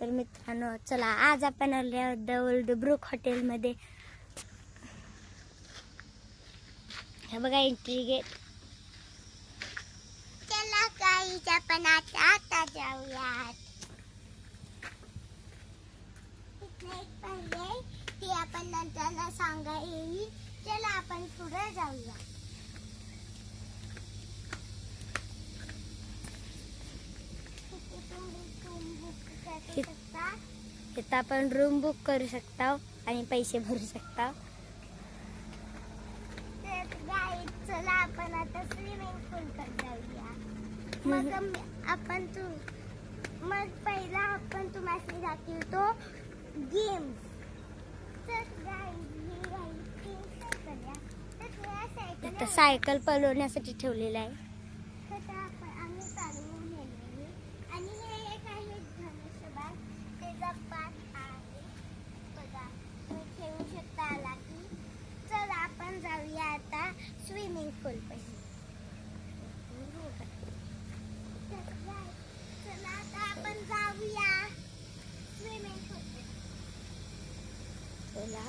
तर मित्रांनो चला, आज आपण आलो आहोत द ओल्ड ब्रुक हॉटेलमध्ये. हे बघा एंट्री गेट. चला गाईज, आपण आता जाऊयात. इथे एक पर्याय ते आपण नंतर सांगा येईल. चला आपण पुढे जाऊया. इथं आपण रूम बुक करू शकता आणि पैसे भरू शकता. चला आपण आता स्विमिंग पूल कडे जाऊया. मग पहिला आपण तुम्हाला दाखवतो गेम्स. तर सायकल पळवण्यासाठी ठेवलेला आहे. जाऊया आता स्विमिंग पूल पाशी. चला आता आपण जाऊया स्विमिंग पूल. चला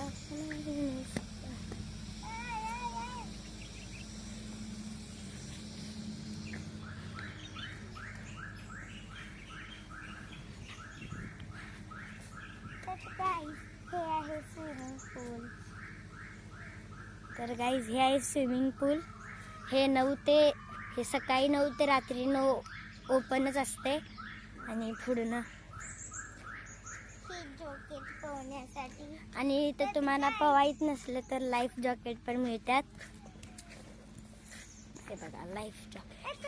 हे आहे स्विमिंग पूल. तर गाईज हे आहे स्विमिंग पूल. हे सकाळी 9 ते रात्री 9 ओपनच असते. आणि पुढून जॉकेट पोहण्यासाठी. आणि इथं तुम्हाला पोहायचं नसलं तर लाईफ जॉकेट पण मिळतात. हे बघा लाईफ जॉकेट.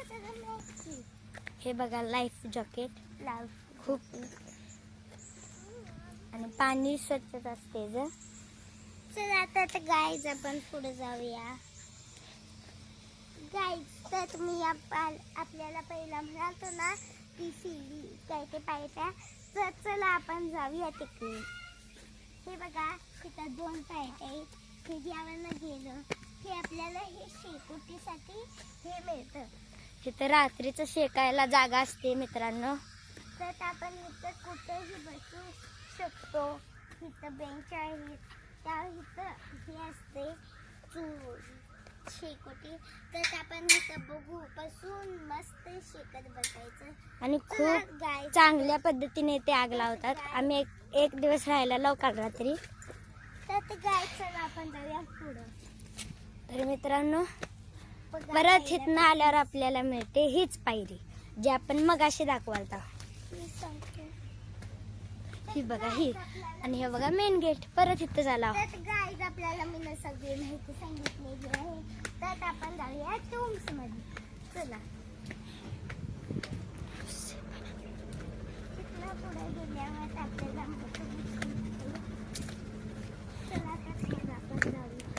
हे बघा लाईफ जॉकेट खूप. आणि पाणी स्वच्छच असते. चला आता गाईज आपण पुढे जाऊया. गाईज तर तुम्ही आपल्याला पहिला म्हणालतो ना ती सीडी काय ते पायट्या. तर चला आपण जाऊया तिकडे. हे बघा तिथं 2 पायट्या आहेत. हे ज्यावर गेलं हे आपल्याला हे शेकोटीसाठी हे मिळतं. तिथं रात्रीचं शेकायला जागा असते मित्रांनो. तर आपण इथं कुठेही बसू शकतो. इथं बेंच आहे. त्या इथं हे असते शेकोटी. तर आपण इथं बघू बसून मस्त शेकत बसायचं. आणि खूप चांगल्या पद्धतीने ते आग लावतात. आम्ही एक दिवस राहायला लावू काल रात्री. तर गाय चला आपण जाऊया पुढं. तर मित्रांनो परत इथनं आल्यावर आपल्याला मिळते हीच पायरी जी आपण मगाशी दाखवालता. ही बघा ही. आणि हे बघा मेन गेट. परत इथं झाला. गाईज आपल्याला मी सगळी माहिती सांगितलेली आहे. तर आपण जाऊया टूम्स मध्ये. चला पुढे गेल्यावर आपल्याला चला आपण जाऊया.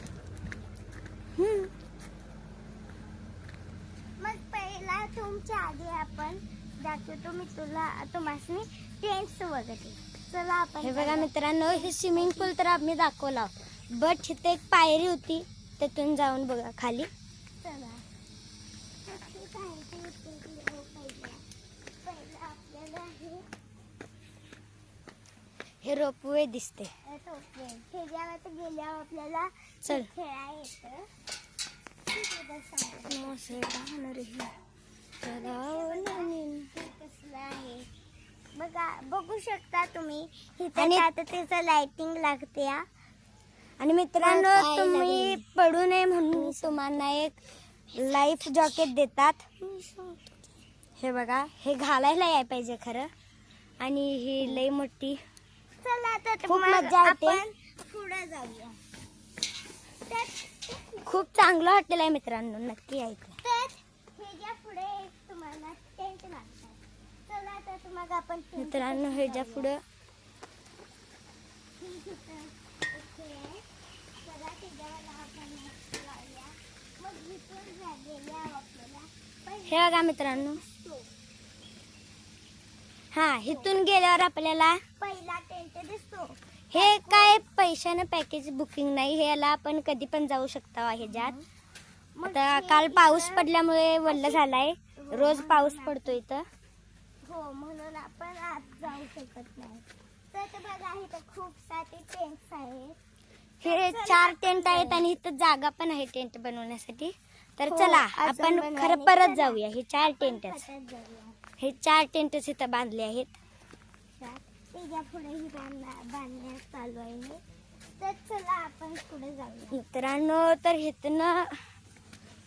मग पहिला तुमच्या आधी आपण दाखवतो मी तुम्हाला टेंट्स वगैरे. चला आपण. हे बघा मित्रांनो हे स्विमिंग पूल तर आम्ही दाखवला. बट इथे एक पायरी होती. त्यातून जाऊन बघा खाली. चला हे रोपवे दिसते. ह्याच्यावर गेल्यावर आपल्याला चल खेळायला येतं. कसलं आहे बघा, बघू शकता तुम्ही. आणि आता त्याचं लाइटिंग लागते. आणि मित्रांनो तुम्ही पडू नये म्हणून तुम्हाला एक लाईफ जॉकेट देतात. हे बघा हे घालायला याय पाहिजे खरं. आणि ही लई मोठी. चला आता खूप मजा येते. पुढे जाऊया. खूप चांगलं हॉटेल आहे मित्रांनो, नक्की यायचं. तर ह्याच्या पुढे तुम्हाला टेंट लागतात. चला तर तुम्हाला आपण मित्रांनो ह्याच्या पुढे हे बघा मित्रांनो. हा इथून गेल्यावर आपल्याला पहिला टेंट दिसतो. हे काय पैशानं पॅकेज बुकिंग नाही. ह्याला आपण कधी पण जाऊ शकता. ह्याच्यात आता काल पाऊस पडल्यामुळे वल्ल झालाय. रोज पाऊस पडतो इथं. हो म्हणून आपण आपण आत जाऊ शकत नाही. तर ते बघा इथं खूप सारे टेंट्स आहेत. हे 4 टेंट आहेत आणि इथं जागा पण आहे टेंट बनवण्यासाठी. तर हो, चला अजून आपण बनवायला खरं परत चला. जाऊया. हे 4 आपण टेंटच खड्ड्यात जाऊया. हे 4 टेंटच इथं बांधले आहेत. त्याच्या पुढेही बांधण्यास चालू आहे. तर चला आपण पुढे जाऊया. मित्रांनो, तर इथनं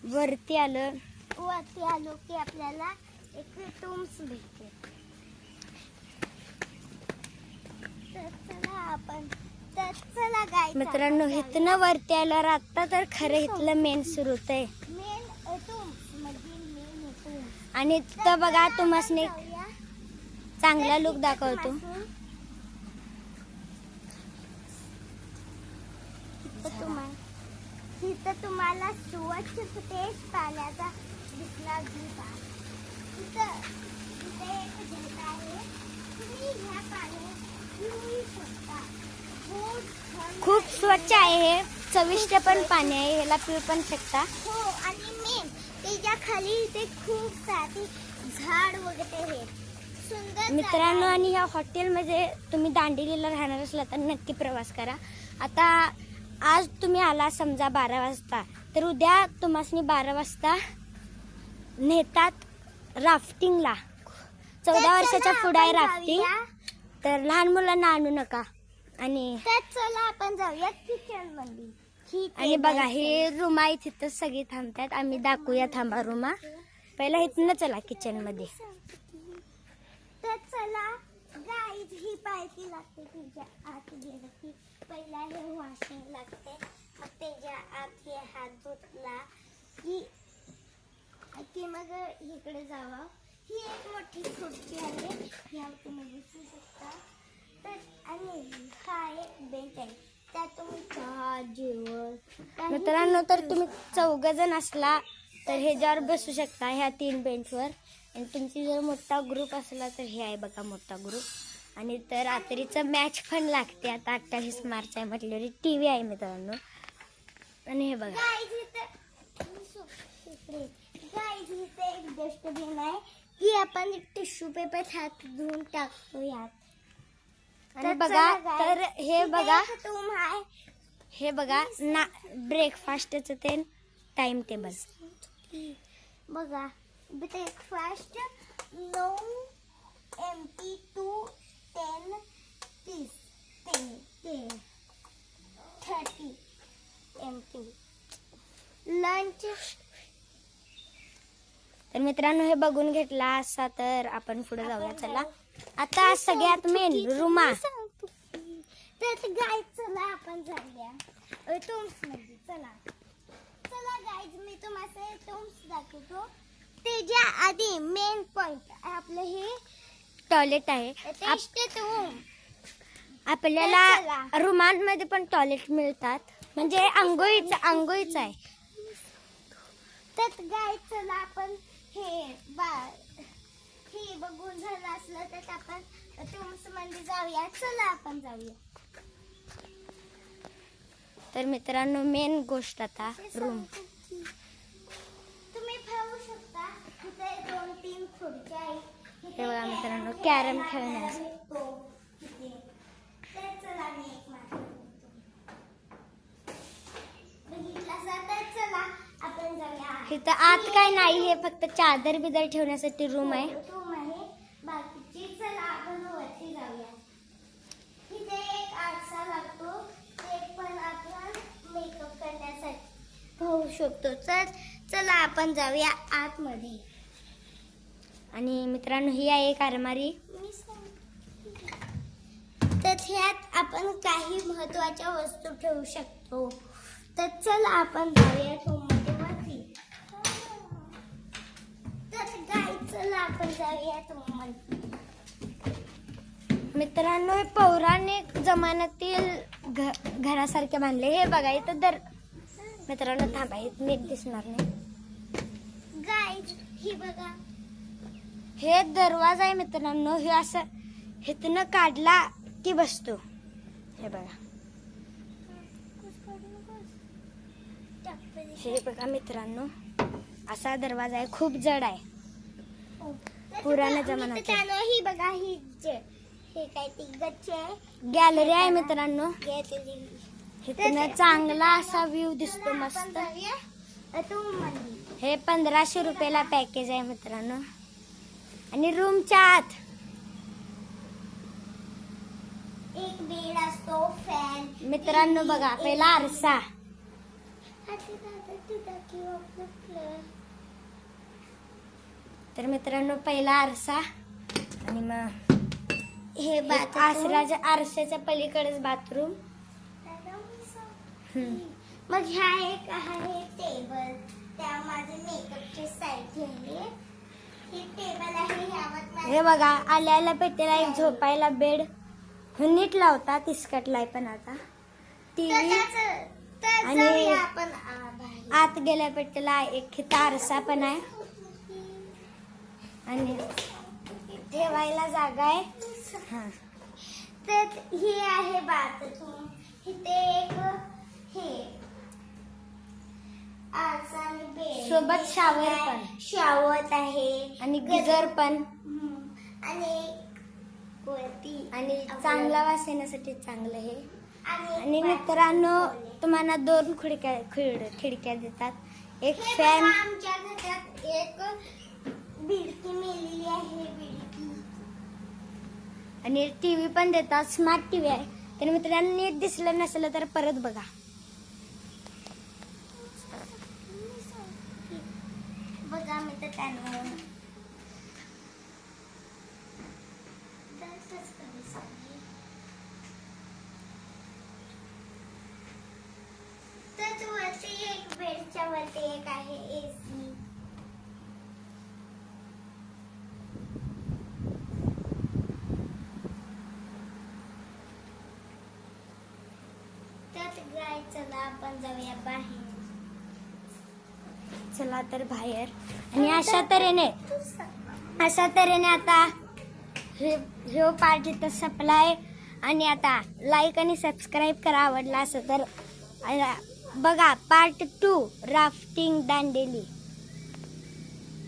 वरती आलं. वरती आलो की आपल्याला एक टूम्स भेटते. तर चला गाईस, मित्रांनो, इथनं वरती आल्यावर आता तर खरं इथलं मेन सुरू होतंय. मेन टूम्स म्हणजे मेन टूम्स. आणि तिथं बघा तुम्हाला चांगला लुक दाखवतो. तिथं तुम्हाला स्वच्छ तेज पाण्याचा दिसणार दिसा. तिथे एक झेंडा आहे. तुम्ही ह्या पाण्यात पिऊ शकता. खूप स्वच्छ आहे हे. चविष्ट पण पाणी आहे. ह्याला पिऊ पण शकता. हो, आणि मेन त्याच्या खाली इथे खूप सारी झाड वगैरे आहेत. सुंदर मित्रांनो, आणि ह्या हॉटेलमध्ये तुम्ही दांडेलीला राहणार असला तर नक्की प्रवास करा. आता आज तुम्ही आला समजा 12 वाजता, तर उद्या तुम्हाला 12 वाजता नेतात राफ्टिंगला. 14 वर्षाच्या पुढे आहे राफ्टिंग. तर लहान मुलांना आणू नका. आणि चला आपण जाऊया किचन मध्ये. आणि बघा हे रूम आहे. तिथं सगळे थांबतात. आम्ही दाखवूया, थांबा रूमा. पहिला इथनं चला किचन मध्ये. तर चला गाईज, ही पायकी लागते तुझ्या आत गेलं की. पहिला हे वॉशिंग लागते. मग त्याच्या आत हे हात धुतला की मग इकडे जावा. ही एक मोठी खुर्ची आहे. ह्यावर तुम्ही बसू शकता. तर आणि हा एक बेंच आहे. त्यात तुम्ही चहा, जेवण. मित्रांनो, तर तुम्ही 4 जण असला तर ह्याच्यावर बसू शकता, ह्या 3 बेंचवर. आणि तुमची जर मोठा ग्रुप असला तर हे आहे बघा मोठा ग्रुप. आणि तर रात्रीचं मॅच पण लागते. आता 28 मार्च आहे म्हटल्यावर TV आहे मित्रांनो. आणि हे बघा गाईज इथे एक डस्टबिन आहे की आपण एक टिश्यू पेपर हात धुवून टाकतो यात. आणि बघा, तर हे बघा, रूम आहे. हे बघा ना ब्रेकफास्टचं ते टाइम टेबल. बघा breakfast 9 MT to 10 30 MT. Lunch. तर मित्रांनो, हे बघून घेतला असा तर आपण पुढे जाऊया. चला आता सगळ्यात मेन रूमा. तर गाईज चला आपण जाऊया टूम्स मध्ये. चला गाईज, मी तुम्हाला टूम्स दाखवतो. त्याच्या आधी मेन पॉइंट आपलं हे टॉयलेट आहे. Test room. आपल्याला रूमांमध्ये पण टॉयलेट मिळतात. म्हणजे आंघोळीचं आहे. तर गाईज चला आपण हे बघून झालं असलं तर आपण टूम्स मध्ये जाऊया. चला आपण जाऊया. तर मित्रांनो, मेन गोष्ट आता रूम. तुम्ही पाहू शकता तिथे 2-3 खुर्च्या आहेत. हे बघा मित्रांनो, कॅरम खेळण्यास. चला मी एक बघितला तर चला आपण जाऊया. इथं आत काय नाही, हे फक्त चादर बिदर ठेवण्यासाठी रूम आहे. रूम आहे बाकीची. चला आपण वरती जाऊया. इथे एक आरसा लागतो. ते पण आपण मेकअप करण्यासाठी पाहू शकतो. तर चला आपण जाऊया आतमध्ये. आणि मित्रांनो, ही आहे एक अलमारी. तर ह्यात आपण काही महत्वाच्या वस्तू ठेवू शकतो. तर चला आपण जाऊया रूममध्ये वरती. तर गाईज चला आपण जाऊया रूममध्ये. मित्रांनो, हे पौराणिक जमान्यातील घरासारखे बांधले. हे बघा इथं मित्रांनो थांबा, इथं नीट दिसणार नाही. गाईज ही बघा, हे दरवाजा आहे मित्रांनो. हे असं इथनं काढला की बसतो. हे बघा, हे बघा मित्रांनो, असा दरवाजा आहे. खूप जड आहे. पुराण्या जमान्यात ही बघा ही हे काय ती गच्ची आहे गॅलरी आहे मित्रांनो. घेतली. इथनं चांगला असा व्ह्यू दिसतो मस्त. हे 1500 रुपयाला पॅकेज आहे मित्रांनो. आणि रूमच्या आत एक बेड असतो, फॅन. मित्रांनो बघा पहिला आरसा. तर मित्रांनो पहिला आरसा आणि मग हे आरशाच्या पलीकडेच बाथरूम. मग ह्या एक आहे टेबल, त्या माझे मेकअपची साईड आहे. हे टेबल आहे ह्यावर हे बघा आल्याला पेटेला एक झोपायला बेड नीट लावता तिसकटलाय पण आता. टीव्ही आणि आपण आत गेल्या पेटेला एक इथं आरसा पण आहे आणि ठेवायला जागा आहे. हा तर हे आहे बाथरूम. इथे एक हे आरसा आणि बेड सोबत शावर पण. शावर आहे आणि गिझर पण आणि वरती आणि चांगला वास येण्यासाठी चांगलं हे. आणि एक मित्रांनो तुम्हाला 2 खिडक्या देतात. एक हे फॅन बघा, आमच्या घरात एक बिडकी मेलेली आहे. बिडकी आणि टीव्ही पण देतात. स्मार्ट टीव्ही आहे. तर मित्रांनो नीट दिसलं नसलं तर परत बघा. बघा मी तर त्यांना तर वरती एक बेडच्या वरती एक आहे एसी. तर गाय चला आपण जाऊया बाहेर. चला तर बाहेर. आणि अशा तऱ्हेने आता हे पार्ट इथं संपलाय. आणि आता लाईक आणि सबस्क्राईब करा आवडला असं तर. बघा पार्ट 2 राफ्टिंग दांडेली.